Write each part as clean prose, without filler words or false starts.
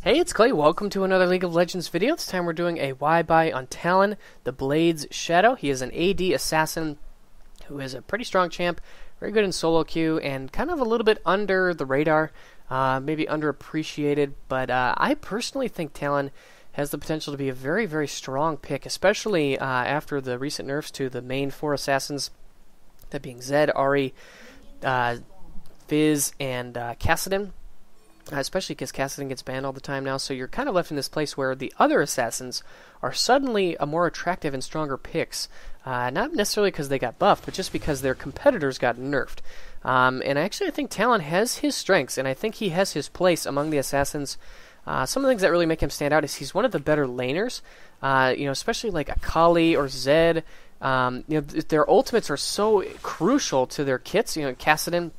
Hey, it's Clay. Welcome to another League of Legends video. This time we're doing a Y-Buy on Talon, the Blades Shadow. He is an AD assassin who is a pretty strong champ, very good in solo queue, and kind of a little bit under the radar, maybe underappreciated, but I personally think Talon has the potential to be a very, very strong pick, especially after the recent nerfs to the main four assassins, that being Zed, Ahri, Fizz, and Kassadin. Especially because Kassadin gets banned all the time now, so you're kind of left in this place where the other assassins are suddenly a more attractive and stronger picks. Not necessarily because they got buffed, but just because their competitors got nerfed. And actually I think Talon has his strengths, and I think he has his place among the assassins. Some of the things that really make him stand out is he's one of the better laners, especially like Akali or Zed. Their ultimates are so crucial to their kits. Kassadin,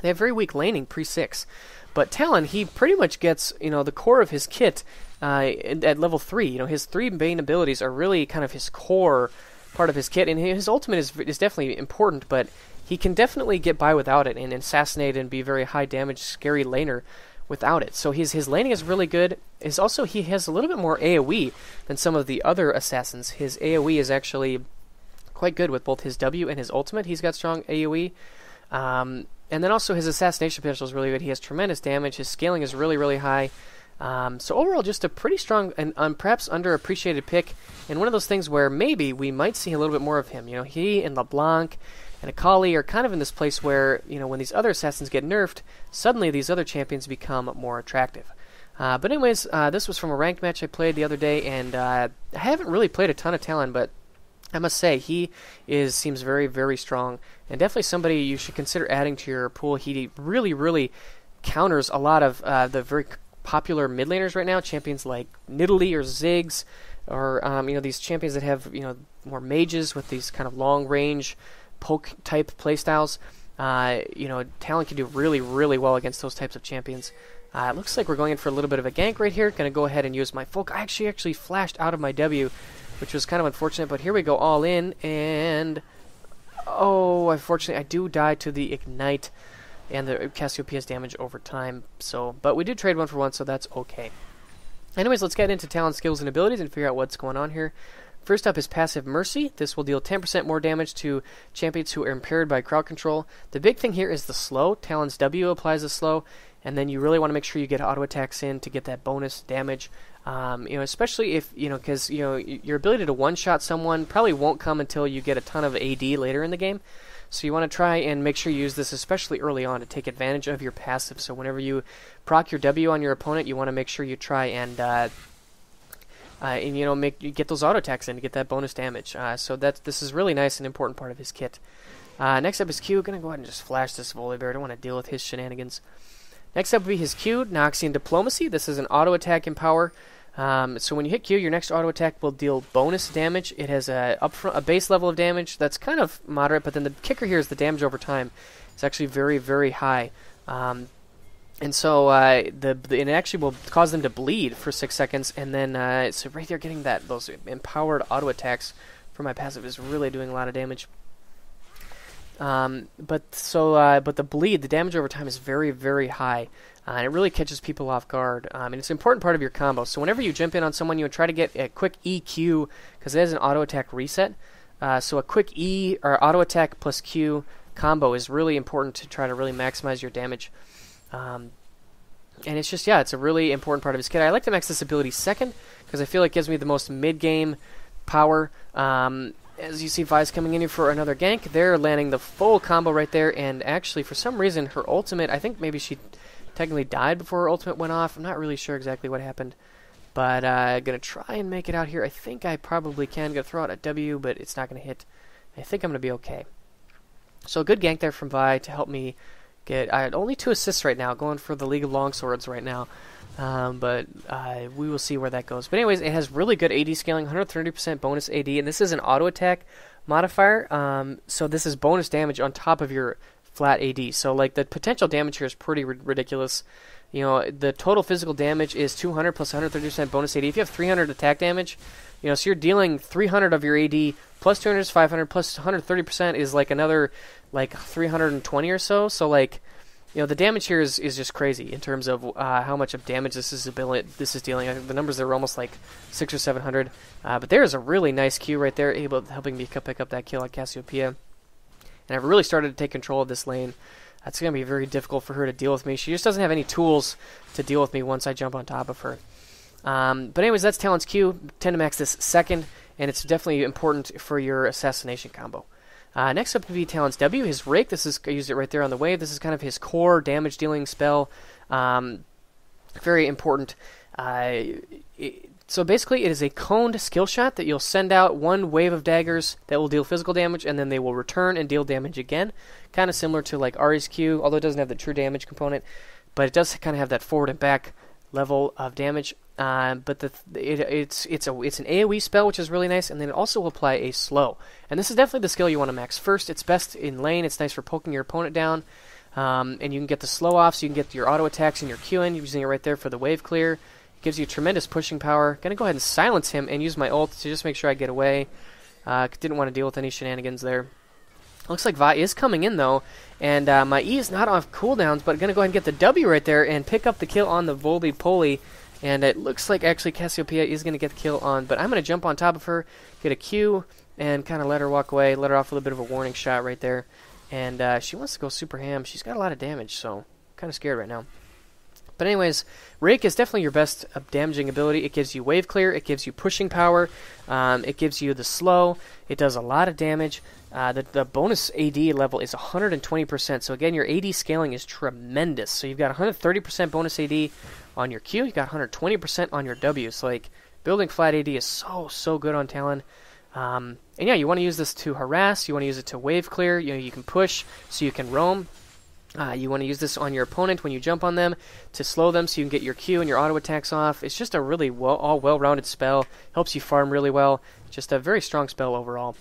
they have very weak laning pre-6. But Talon, he pretty much gets, the core of his kit at level 3. His 3 main abilities are really kind of his core part of his kit, and his ultimate is definitely important, but he can definitely get by without it and assassinate and be a very high damage, scary laner without it. So his laning is really good. He has a little bit more AoE than some of the other assassins. His AoE is actually quite good with both his W and his ultimate. He's got strong AoE. And then also his assassination potential is really good. He has tremendous damage. His scaling is really, really high. So overall, just a pretty strong and perhaps underappreciated pick. And one of those things where maybe we might see a little bit more of him. He and LeBlanc and Akali are kind of in this place where, when these other assassins get nerfed, suddenly these other champions become more attractive. But anyways, this was from a ranked match I played the other day, and I haven't really played a ton of Talon, but I must say, he seems very, very strong, and definitely somebody you should consider adding to your pool. He really, really counters a lot of the very popular mid laners right now, champions like Nidalee or Ziggs, or these champions that have more mages with these kind of long range poke type playstyles. Talon can do really, really well against those types of champions. It looks like we're going in for a little bit of a gank right here. Going to go ahead and use my Folk. I actually flashed out of my W, which was kind of unfortunate, but here we go all in, and unfortunately I do die to the Ignite, and the Cassiopeia's damage over time, but we did trade 1 for 1, so that's okay. Anyways, let's get into Talon's skills and abilities and figure out what's going on here. First up is Passive Mercy. This will deal 10% more damage to champions who are impaired by crowd control. The big thing here is the slow. Talon's W applies the slow, and then you really want to make sure you get auto attacks in to get that bonus damage. Especially if, because, your ability to one-shot someone probably won't come until you get a ton of AD later in the game. So you want to try and make sure you use this especially early on to take advantage of your passive. So whenever you proc your W on your opponent, you want to make sure you try and get those auto attacks in to get that bonus damage. So this is really nice and important part of his kit. Next up is Q. Gonna go ahead and just flash this Volibear. I don't want to deal with his shenanigans. Next up will be his Q, Noxian Diplomacy. This is an auto attack in power. So when you hit Q, your next auto attack will deal bonus damage. It has a base level of damage that's kind of moderate, but then the kicker here is the damage over time. It's actually very, very high. And so it actually will cause them to bleed for 6 seconds, and then so right there getting those empowered auto attacks for my passive is really doing a lot of damage. But the bleed, the damage over time is very, very high, and it really catches people off guard. And it's an important part of your combo. So whenever you jump in on someone, you would try to get a quick EQ, because it has an auto attack reset. So a quick E or auto attack plus Q combo is really important to try to really maximize your damage. And it's just, it's a really important part of his kit. I like to max this ability second, because I feel it gives me the most mid-game power. As you see Vi's coming in here for another gank, they're landing the full combo right there, and actually for some reason her ultimate, I think maybe she technically died before her ultimate went off. I'm not really sure exactly what happened, but gonna try and make it out here. I think I probably can. Gonna throw out a W, but it's not gonna hit. I think I'm gonna be okay. So a good gank there from Vi to help me get. I had only 2 assists right now, going for the League of Longswords right now. But we will see where that goes. But anyways, it has really good AD scaling, 130% bonus AD, and this is an auto attack modifier. So this is bonus damage on top of your flat AD. So like the potential damage here is pretty ridiculous. The total physical damage is 200 plus 130% bonus AD. If you have 300 attack damage, so you're dealing 300 of your AD plus 200 is 500 plus 130% is like another 320 or so. So like you know, the damage here is just crazy in terms of how much of damage this is dealing. I think the numbers there were almost like 600 or 700. But there is a really nice Q right there, helping me pick up that kill on Cassiopeia. And I've really started to take control of this lane. It's going to be very difficult for her to deal with me. She just doesn't have any tools to deal with me once I jump on top of her. But anyways, that's Talon's Q. Tend to max this second, and it's definitely important for your assassination combo. Next up would be Talon's W. His Rake, I used it right there on the wave. This is kind of his core damage dealing spell. Very important. So basically it is a coned skill shot that you'll send out one wave of daggers that will deal physical damage, and then they will return and deal damage again. Kind of similar to like Ahri's Q, although it doesn't have the true damage component. But it does kind of have that forward and back level of damage. But it's an AoE spell, which is really nice, and then it also will apply a slow. And this is definitely the skill you want to max first. It's best in lane. It's nice for poking your opponent down. And you can get the slow off, so you can get your auto attacks and your Q in, using it right there for the wave clear. It gives you tremendous pushing power. Gonna go ahead and silence him and use my ult to just make sure I get away. Didn't want to deal with any shenanigans there. Looks like Vi is coming in though, and my E is not off cooldowns, but gonna go ahead and get the W right there and pick up the kill on the Volby-Poly. And it looks like actually Cassiopeia is gonna get the kill on, but I'm gonna jump on top of her, get a Q, and kind of let her walk away, let her off with a bit of a warning shot right there. And she wants to go super ham. She's got a lot of damage, so kind of scared right now. But anyways, Rake is definitely your best damaging ability. It gives you wave clear, it gives you pushing power, it gives you the slow, it does a lot of damage. The bonus AD level is 120%, so again, your AD scaling is tremendous. So you've got 130% bonus AD on your Q, you've got 120% on your W. So like, building flat AD is so good on Talon. And yeah, you want to use this to harass, you want to use it to wave clear, you can push so you can roam. You want to use this on your opponent when you jump on them to slow them so you can get your Q and your auto attacks off. It's just a really well-rounded spell. Helps you farm really well. Just a very strong spell overall.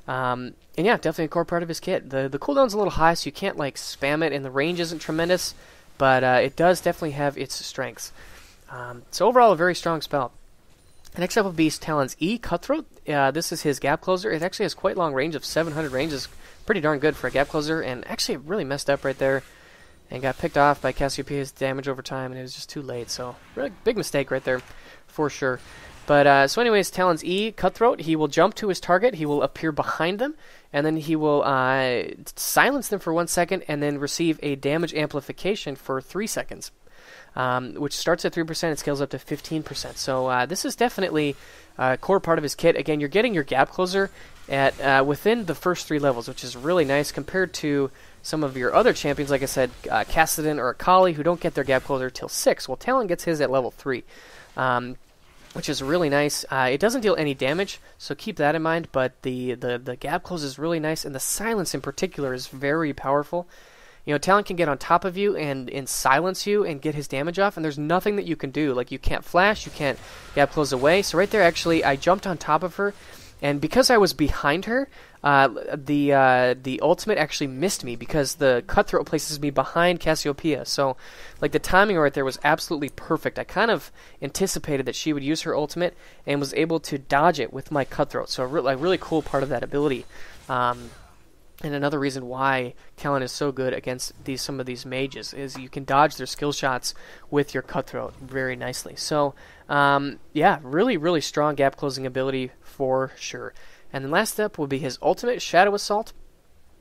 And yeah, definitely a core part of his kit. The cooldown's a little high, so you can't like spam it, and the range isn't tremendous, but it does definitely have its strengths. So overall, a very strong spell. Next up will be Talon's E, Cutthroat. This is his gap closer. It actually has quite long range of 700 range. Is pretty darn good for a gap closer, and actually it really messed up right there and got picked off by Cassiopeia's damage over time, and it was just too late. So really big mistake right there for sure. But so anyways, Talon's E, Cutthroat, he will jump to his target, he will appear behind them, and then he will silence them for 1 second and then receive a damage amplification for 3 seconds. Which starts at 3% and scales up to 15%. So this is definitely a core part of his kit. Again, you're getting your gap closer at within the first 3 levels, which is really nice compared to some of your other champions, like I said, Kassadin or Akali, who don't get their gap closer till 6. Well, Talon gets his at level 3, which is really nice. It doesn't deal any damage, so keep that in mind, but the gap close is really nice, and the silence in particular is very powerful. You know, Talon can get on top of you and silence you and get his damage off, and there's nothing that you can do. Like, you can't flash, you can't gap close away. So right there, actually, I jumped on top of her, and because I was behind her, the ultimate actually missed me because the Cutthroat places me behind Cassiopeia. So, like, the timing right there was absolutely perfect. I kind of anticipated that she would use her ultimate and was able to dodge it with my Cutthroat. So, a really cool part of that ability. And another reason why Talon is so good against some of these mages is you can dodge their skill shots with your Cutthroat very nicely. So, yeah, really strong gap closing ability for sure. And the last step will be his ultimate, Shadow Assault.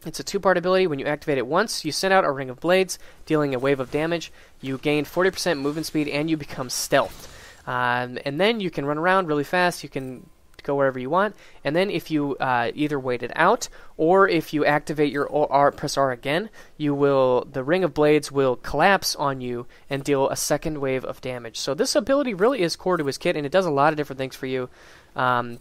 It's a 2-part ability. When you activate it once, you send out a ring of blades, dealing a wave of damage. You gain 40% movement speed, and you become stealthed. And then you can run around really fast. You can go wherever you want, and then if you either wait it out or if you activate your press R again, the Ring of Blades will collapse on you and deal a second wave of damage. So this ability really is core to his kit, and it does a lot of different things for you. Doing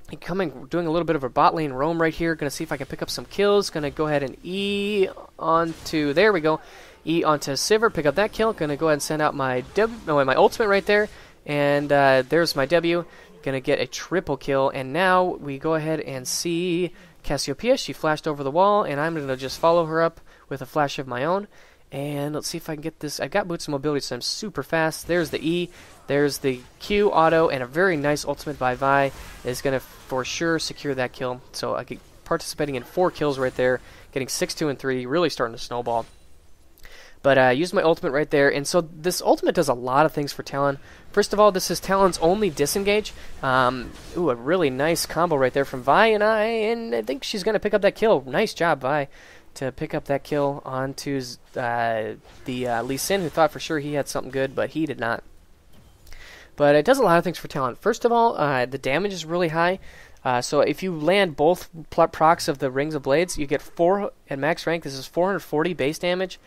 a little bit of a bot lane roam right here. Gonna see if I can pick up some kills. Gonna go ahead and E onto, there we go, E onto Sivir, pick up that kill. Gonna go ahead and send out my my ultimate right there, and there's my W. Gonna get a triple kill, and now we go ahead and see Cassiopeia. She flashed over the wall, and I'm gonna just follow her up with a flash of my own. And let's see if I can get this. I've got boots of mobility, so I'm super fast. There's the E, there's the Q auto, and a very nice ultimate by Vi is gonna for sure secure that kill. So I get participating in 4 kills right there, getting 6, 2, and 3, really starting to snowball. But I used my ultimate right there, and so this ultimate does a lot of things for Talon. First of all, this is Talon's only disengage. Ooh, a really nice combo right there from Vi, and I think she's going to pick up that kill. Nice job, Vi, to pick up that kill onto the Lee Sin, who thought for sure he had something good, but he did not. But it does a lot of things for Talon. First of all, the damage is really high. So if you land both procs of the Rings of Blades, you get 4 at max rank. This is 440 base damage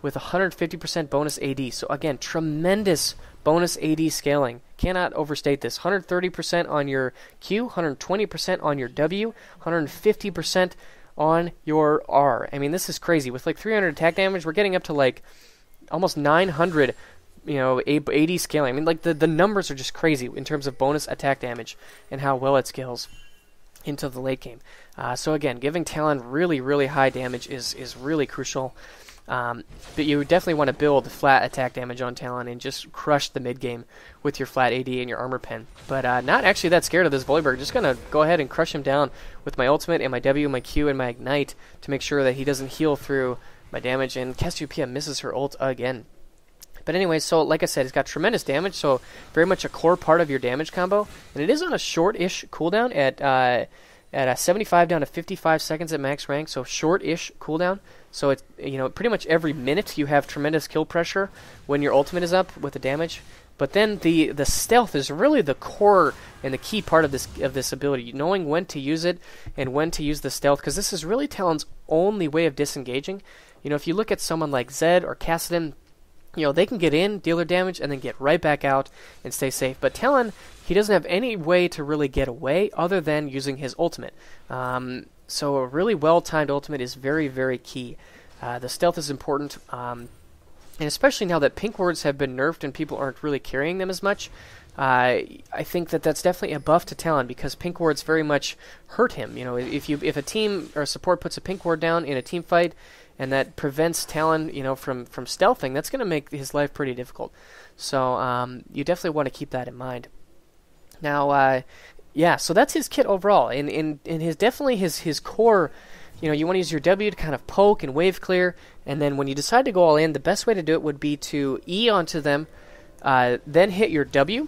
with 150% bonus AD. So again, tremendous bonus AD scaling. Cannot overstate this. 130% on your Q, 120% on your W, 150% on your R. I mean, this is crazy. With like 300 attack damage, we're getting up to like almost 900, AD scaling. I mean, like the numbers are just crazy in terms of bonus attack damage and how well it scales into the late game. So again, giving Talon really, really high damage is really crucial. But you definitely want to build flat attack damage on Talon and just crush the mid game with your flat AD and your armor pen. But not actually that scared of this Volibear. Just going to go ahead and crush him down with my ultimate and my W, my Q, and my ignite to make sure that he doesn't heal through my damage. And Cassiopeia misses her ult again. But anyway, so like I said, it's got tremendous damage, so very much a core part of your damage combo. And it is on a short-ish cooldown at 75 down to 55 seconds at max rank, so short-ish cooldown. So it's, pretty much every minute you have tremendous kill pressure when your ultimate is up with the damage. But then the stealth is really the core and the key part of this ability, knowing when to use it and when to use the stealth, because this is really Talon's only way of disengaging. If you look at someone like Zed or Kassadin, they can get in, deal their damage, and then get right back out and stay safe. But Talon, he doesn't have any way to really get away other than using his ultimate. So a really well-timed ultimate is very, very key. The stealth is important, and especially now that pink wards have been nerfed and people aren't really carrying them as much, I think that's definitely a buff to Talon, because pink wards very much hurt him. If a team or a support puts a pink ward down in a team fight, and that prevents Talon, from stealthing, that's going to make his life pretty difficult. So you definitely want to keep that in mind. Now, so that's his kit overall, and his core. You want to use your W to kind of poke and wave clear, and then when you decide to go all in, the best way to do it would be to E onto them, then hit your W,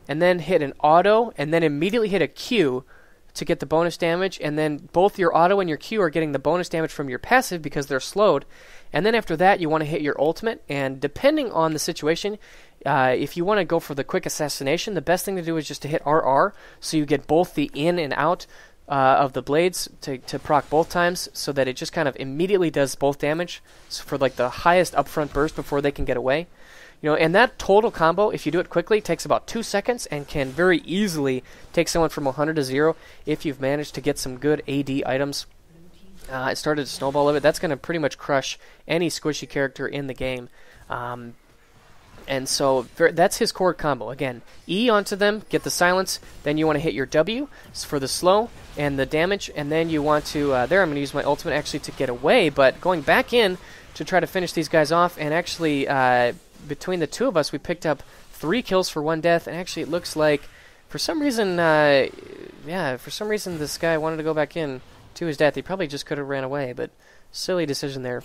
and then hit an auto, and then immediately hit a Q to get the bonus damage, and then both your auto and your Q are getting the bonus damage from your passive because they're slowed. And then after that, you want to hit your ultimate, and depending on the situation, if you want to go for the quick assassination, the best thing to do is just to hit RR, so you get both the in and out of the blades to proc both times, so that it just kind of immediately does both damage for like the highest upfront burst before they can get away. And that total combo, if you do it quickly, takes about 2 seconds and can very easily take someone from 100 to 0 if you've managed to get some good AD items. It started to snowball a little bit. That's going to pretty much crush any squishy character in the game. And so that's his core combo. Again, E onto them, get the silence, then you want to hit your W for the slow and the damage, and then you want to, there I'm going to use my ultimate actually to get away, but going back in to try to finish these guys off, and actually between the two of us, we picked up 3 kills for 1 death, and actually it looks like, for some reason, this guy wanted to go back in to his death. He probably just could have ran away, but silly decision there.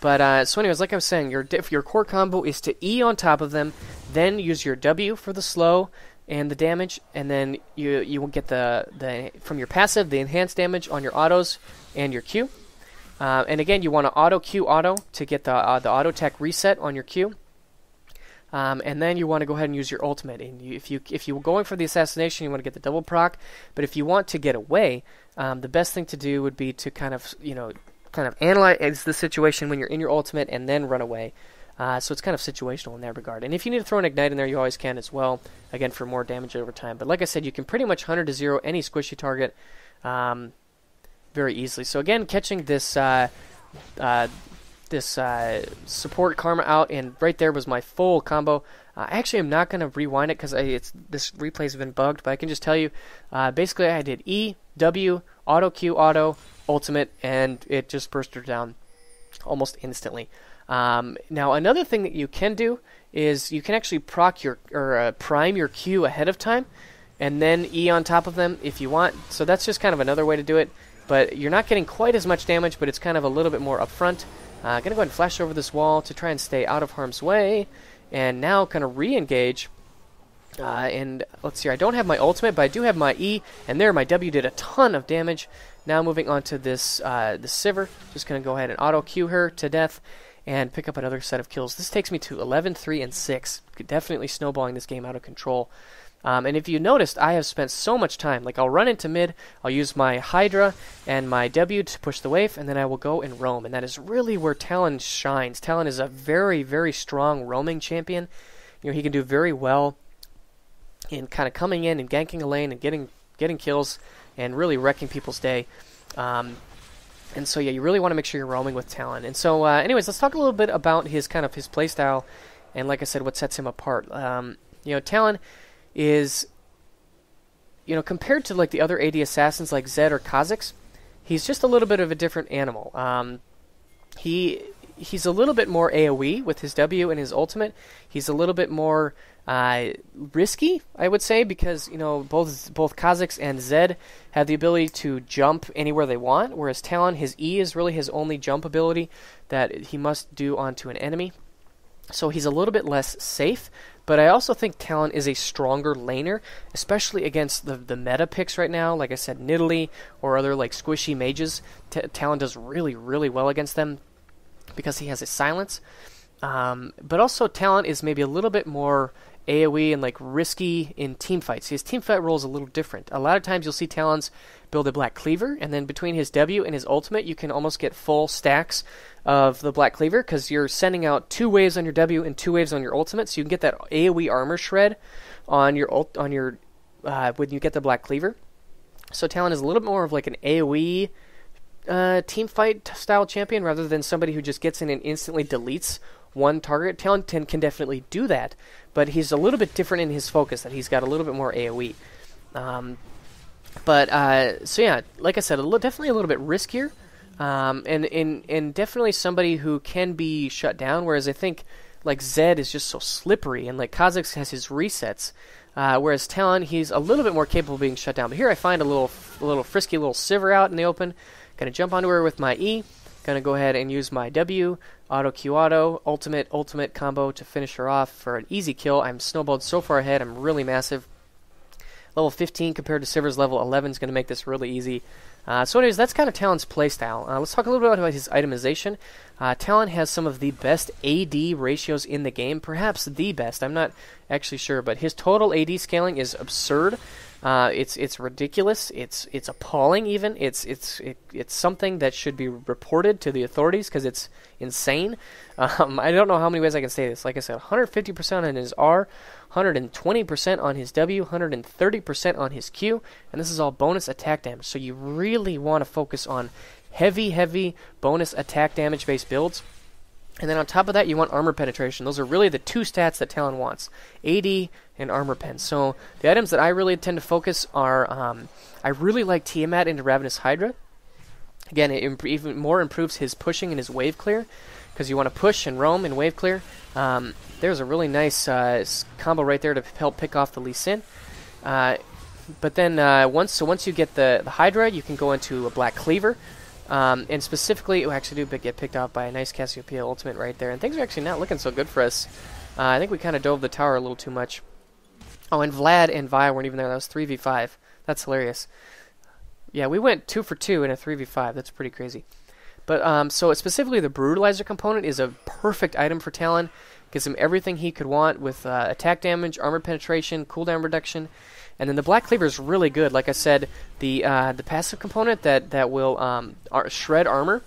But, so anyways, like I was saying, your core combo is to E on top of them, then use your W for the slow and the damage, and then you will get the from your passive, the enhanced damage on your autos and your Q. And again, you want to auto Q auto to get the auto attack reset on your Q. And then you want to go ahead and use your ultimate. And if you're going for the assassination, you want to get the double proc. But if you want to get away, the best thing to do would be to kind of analyze the situation when you're in your ultimate and then run away. So it's kind of situational in that regard. And if you need to throw an ignite in there, you always can as well. Again, for more damage over time. But like I said, you can pretty much 100 to 0 any squishy target. Very easily. So again, catching this support karma out, and right there was my full combo. Actually, I'm not going to rewind it because this replay's been bugged, but I can just tell you, basically I did E, W, auto Q, auto, ultimate, and it just bursted down almost instantly. Now, another thing that you can do is you can actually prime your Q ahead of time, and then E on top of them if you want. So that's just kind of another way to do it. But you're not getting quite as much damage, but it's kind of a little bit more upfront. Gonna go ahead and flash over this wall to try and stay out of harm's way. And now kind of re-engage. And let's see, I don't have my ultimate, but I do have my E. And there, my W did a ton of damage. Now moving on to this Sivir. Just gonna go ahead and auto-Q her to death. And pick up another set of kills. This takes me to 11, 3, and 6. Definitely snowballing this game out of control. And if you noticed, I have spent so much time. Like, I'll run into mid, I'll use my Hydra and my W to push the wave, and then I will go and roam. And that is really where Talon shines. Talon is a very, very strong roaming champion. You know, he can do very well in kind of coming in and ganking a lane and getting kills and really wrecking people's day. And so, yeah, you really want to make sure you're roaming with Talon. And so, anyways, let's talk a little bit about his playstyle, and like I said, what sets him apart. You know, Talon is, you know, compared to like the other AD assassins like Zed or Kha'Zix, he's just a little bit of a different animal. He's a little bit more AoE with his W and his ultimate. He's a little bit more risky, I would say, because, you know, both Kha'Zix and Zed have the ability to jump anywhere they want, whereas Talon, his E is really his only jump ability that he must do onto an enemy. So he's a little bit less safe, but I also think Talon is a stronger laner, especially against the meta picks right now. Like I said, Nidalee or other like squishy mages. Talon does really, really well against them because he has his silence. But also Talon is maybe a little bit more AoE and like risky in team fights. His team fight role is a little different. A lot of times you'll see Talons build a Black Cleaver, and then between his W and his ultimate, you can almost get full stacks of the Black Cleaver because you're sending out 2 waves on your W and 2 waves on your ultimate, so you can get that AoE armor shred on your when you get the Black Cleaver. So Talon is a little bit more of like an AoE team fight style champion rather than somebody who just gets in and instantly deletes one target. Talon can definitely do that, but he's a little bit different in his focus, that he's got a little bit more AoE. So yeah, like I said, definitely a little bit riskier, and definitely somebody who can be shut down, whereas I think like Zed is just so slippery, and like Kha'Zix has his resets, whereas Talon, he's a little bit more capable of being shut down. But here I find a little frisky little Sivir out in the open. Gonna jump onto her with my E. Gonna go ahead and use my W, auto-Q auto, ultimate combo to finish her off for an easy kill. I'm snowballed so far ahead, I'm really massive. Level 15 compared to Sivir's level 11 is going to make this really easy. So anyways, that's kind of Talon's playstyle. Let's talk a little bit about his itemization. Talon has some of the best AD ratios in the game, perhaps the best. I'm not actually sure, but his total AD scaling is absurd. It's ridiculous. It's appalling even. It's something that should be reported to the authorities because it's insane. I don't know how many ways I can say this. Like I said, 150% on his R, 120% on his W, 130% on his Q, and this is all bonus attack damage. So you really want to focus on heavy bonus attack damage based builds. And then on top of that, you want armor penetration. Those are really the 2 stats that Talon wants, AD and armor pen. So the items that I really tend to focus are, I really like Tiamat into Ravenous Hydra. Again, it even more improves his pushing and his wave clear, because you want to push and roam and wave clear. There's a really nice combo right there to help pick off the Lee Sin. But then once you get the Hydra, you can go into a Black Cleaver. And specifically, we actually do get picked off by a nice Cassiopeia ultimate right there. And things are actually not looking so good for us. I think we kind of dove the tower a little too much. Oh, and Vlad and Vi weren't even there. That was 3v5. That's hilarious. Yeah, we went 2 for 2 in a 3v5. That's pretty crazy. But so specifically, the Brutalizer component is a perfect item for Talon. Gives him everything he could want with attack damage, armor penetration, cooldown reduction. And then the Black Cleaver is really good. Like I said, the passive component that will shred armor,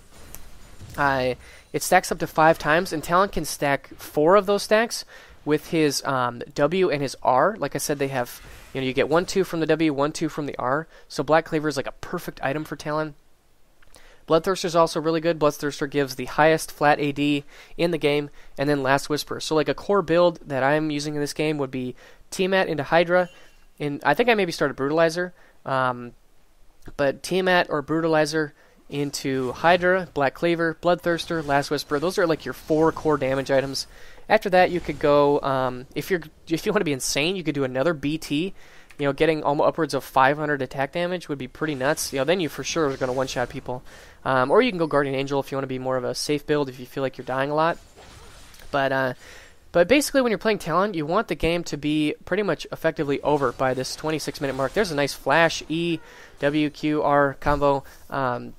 it stacks up to 5 times, and Talon can stack 4 of those stacks with his W and his R. Like I said, they have, you get 1-2 from the W, 1-2 from the R. So Black Cleaver is like a perfect item for Talon. Bloodthirster is also really good. Bloodthirster gives the highest flat AD in the game, and then Last Whisper. So like a core build that I'm using in this game would be Tiamat into Hydra. And I think I maybe started Brutalizer, but Tiamat or Brutalizer into Hydra, Black Cleaver, Bloodthirster, Last Whisper. Those are like your 4 core damage items. After that, you could go, if you want to be insane, you could do another BT getting almost upwards of 500 attack damage would be pretty nuts. Then you for sure are going to one-shot people. Or you can go Guardian Angel if you want to be more of a safe build if you feel like you're dying a lot. But basically, when you're playing Talon, you want the game to be pretty much effectively over by this 26-minute mark. There's a nice flash E, W, Q, R combo. Going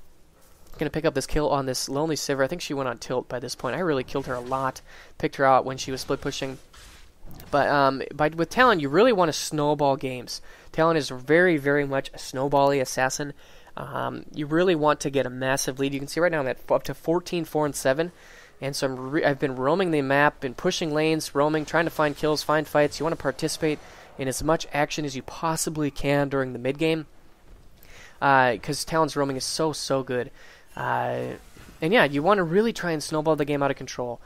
to pick up this kill on this Lonely Sivir. I think she went on tilt by this point. I really killed her a lot. Picked her out when she was split pushing. But with Talon, you really want to snowball games. Talon is very, very much a snowbally assassin. You really want to get a massive lead. You can see right now I'm at up to 14, 4, and 7. And so I've been roaming the map, been pushing lanes, roaming, trying to find kills, find fights. You want to participate in as much action as you possibly can during the mid-game. Because Talon's roaming is so, so good. And yeah, you want to really try and snowball the game out of control.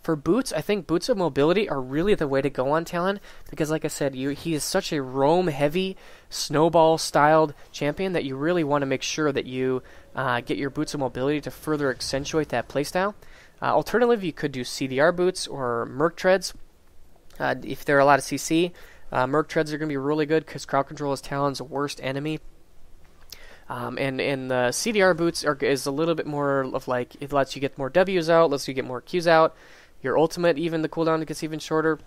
For boots, I think boots of mobility are really the way to go on Talon. Because like I said, he is such a roam-heavy, snowball-styled champion that you really want to make sure that you get your boots of mobility to further accentuate that playstyle. Alternatively, you could do CDR boots or Merc treads. If there are a lot of CC, Merc treads are going to be really good because crowd control is Talon's worst enemy. And the CDR boots is a little bit more of like, it lets you get more W's out, lets you get more Q's out. Your ultimate, even the cooldown gets even shorter.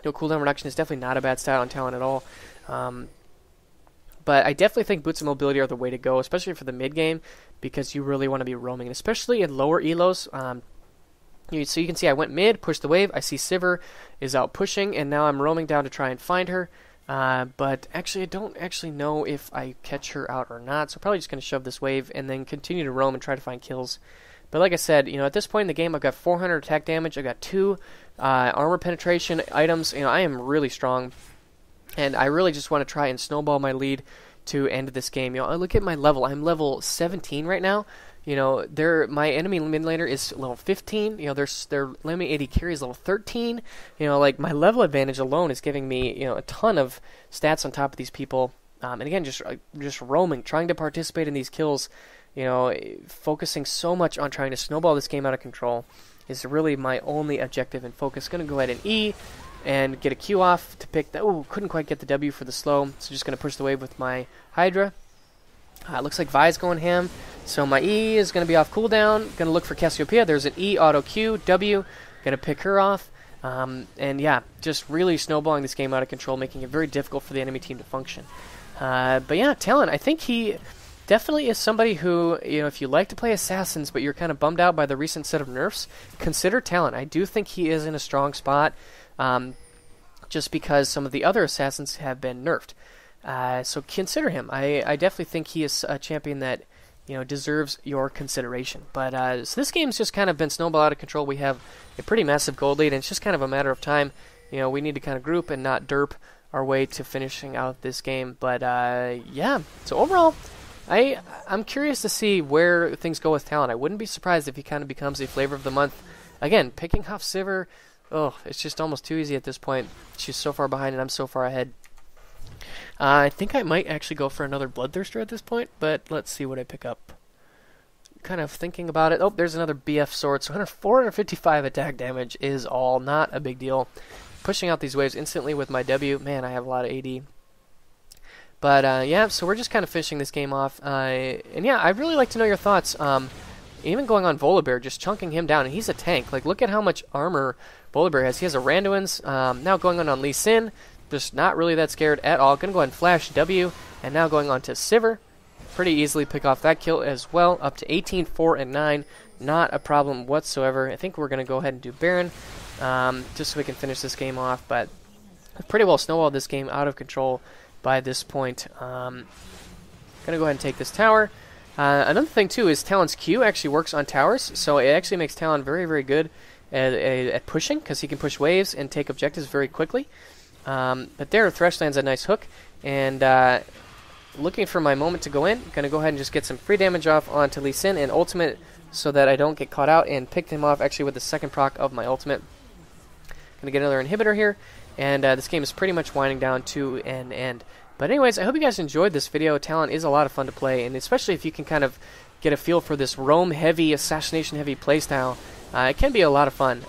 No cooldown reduction is definitely not a bad stat on Talon at all. But I definitely think boots of mobility are the way to go, especially for the mid game, because you really want to be roaming, and especially in lower elos. So you can see I went mid, pushed the wave. I see Sivir is out pushing, and now I'm roaming down to try and find her. But actually, I don't actually know if I catch her out or not, so probably just going to shove this wave and then continue to roam and try to find kills. But like I said, at this point in the game, I've got 400 attack damage. I've got 2 armor penetration items. I am really strong, and I really just want to try and snowball my lead to end this game. I look at my level. I'm level 17 right now. My enemy mid laner is level 15. Their enemy AD carry is level 13. Like my level advantage alone is giving me, a ton of stats on top of these people. And again, just roaming, trying to participate in these kills. Focusing so much on trying to snowball this game out of control is really my only objective and focus. Going to go ahead and E and get a Q off to pick the... Oh, couldn't quite get the W for the slow, so just going to push the wave with my Hydra. Looks like Vi's going ham, so my E is going to be off cooldown. Going to look for Cassiopeia. There's an E auto Q, W. Going to pick her off. And yeah, just really snowballing this game out of control, making it very difficult for the enemy team to function. But yeah, Talon, I think he definitely is somebody who, if you like to play assassins but you're kind of bummed out by the recent set of nerfs, consider Talon. I do think he is in a strong spot, just because some of the other assassins have been nerfed. So consider him. I definitely think he is a champion that, deserves your consideration. But so this game's just kind of been snowball out of control. We have a pretty massive gold lead, and it's just kind of a matter of time. We need to kind of group and not derp our way to finishing out this game. But yeah, so overall, I'm curious to see where things go with Talon. I wouldn't be surprised if he kind of becomes a flavor of the month. Again, picking off Sivir, it's just almost too easy at this point. She's so far behind and I'm so far ahead. I think I might actually go for another Bloodthirster at this point, but let's see what I pick up. Kind of thinking about it. Oh, there's another BF sword. So 455 attack damage is all not a big deal. Pushing out these waves instantly with my W. Man, I have a lot of AD. But yeah, so we're just kind of finishing this game off. And yeah, I'd really like to know your thoughts. Even going on Volibear, just chunking him down, and he's a tank. Like, look at how much armor Volibear has. He has a Randuin's. Now going on Lee Sin. Just not really that scared at all. Going to go ahead and flash W, and now going on to Sivir. Pretty easily pick off that kill as well. Up to 18, 4, and 9. Not a problem whatsoever. I think we're going to go ahead and do Baron, just so we can finish this game off. But I've pretty well snowballed this game out of control by this point. Going to go ahead and take this tower. Another thing, too, is Talon's Q actually works on towers, so it actually makes Talon very, very good at pushing, because he can push waves and take objectives very quickly. But there, Thresh lands a nice hook, and looking for my moment to go in. Going to go ahead and just get some free damage off onto Lee Sin and ultimate so that I don't get caught out, and picked him off actually with the second proc of my ultimate. Going to get another inhibitor here, and this game is pretty much winding down to an end. But anyways, I hope you guys enjoyed this video. Talon is a lot of fun to play, and especially if you can kind of get a feel for this roam-heavy, assassination-heavy playstyle, it can be a lot of fun.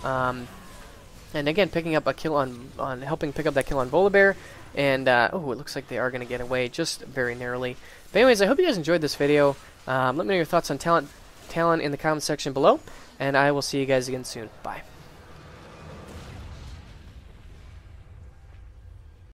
And again, picking up a kill on helping pick up that kill on Volibear, And, oh, it looks like they are going to get away just very narrowly. But anyways, I hope you guys enjoyed this video. Let me know your thoughts on Talon in the comment section below, and I will see you guys again soon. Bye.